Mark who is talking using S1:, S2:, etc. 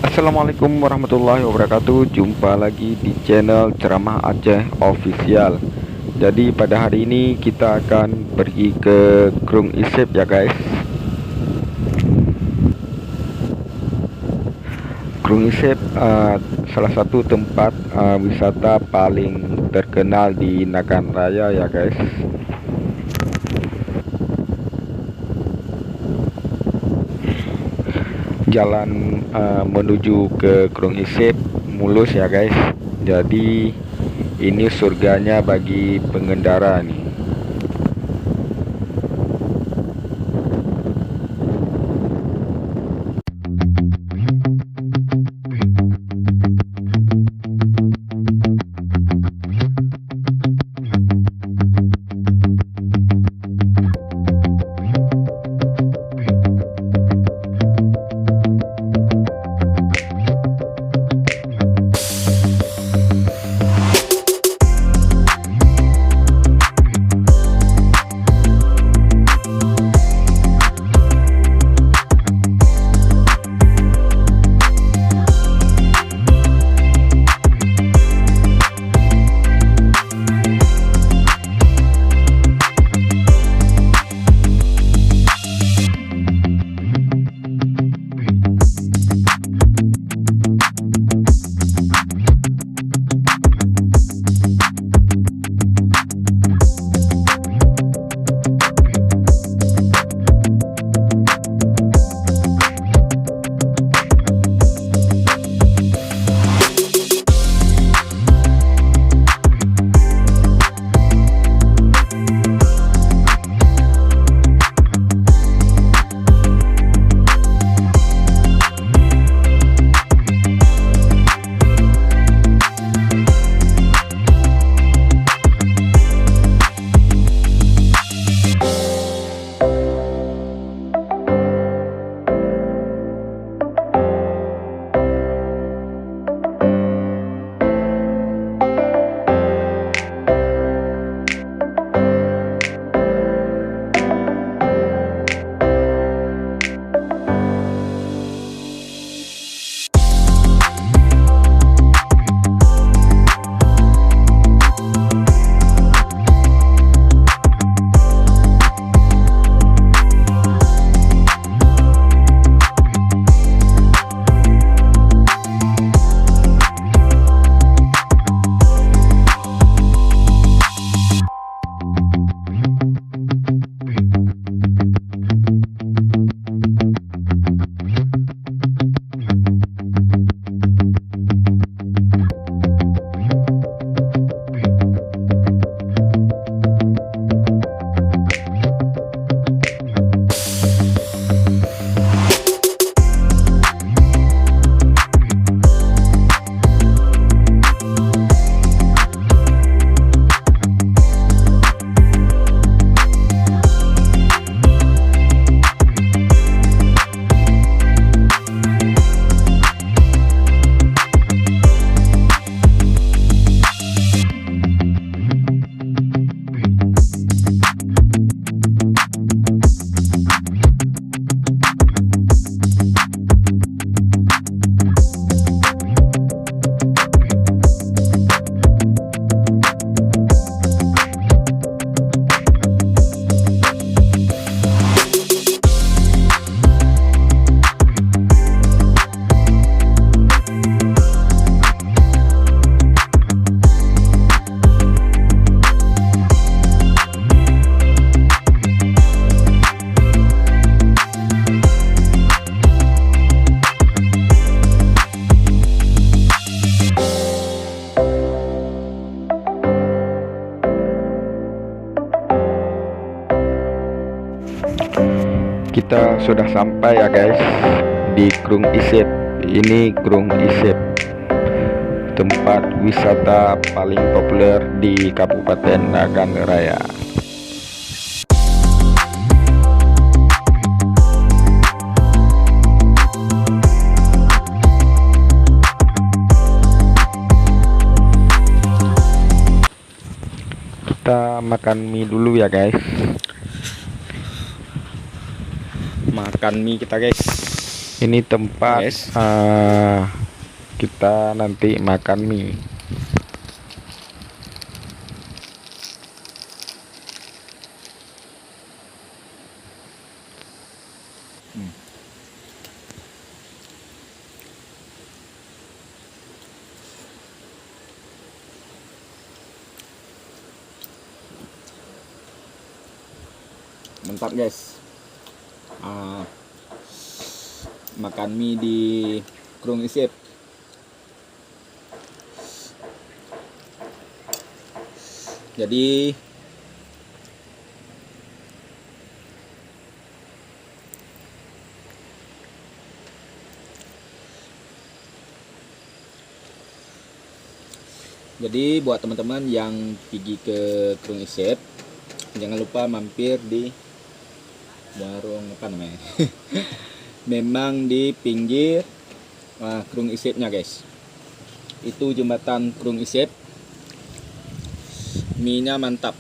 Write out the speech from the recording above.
S1: Assalamualaikum warahmatullahi wabarakatuh. Jumpa lagi di channel Ceramah Aceh Official. Jadi pada hari ini kita akan pergi ke Krung Isep ya guys. Krung Isep salah satu tempat wisata paling terkenal di Nagan Raya ya guys. Jalan menuju ke Krung Isep mulus ya guys. Jadi ini surganya bagi pengendara nih. Kita sudah sampai ya guys di Krung Isep. Ini Krung Isep, tempat wisata paling populer di Kabupaten Nagan Raya. Kita makan mie dulu ya guys. Makan mie kita guys. Ini tempat
S2: Yes.
S1: kita nanti makan mie.
S2: Mantap guys. Makan mie di Krung Isip. Jadi buat teman-teman yang pergi ke Krung Isip, jangan lupa mampir di warung apa namanya. Memang di pinggir Krung Isipnya guys. Itu jembatan Krung Isip. Mie-nya mantap.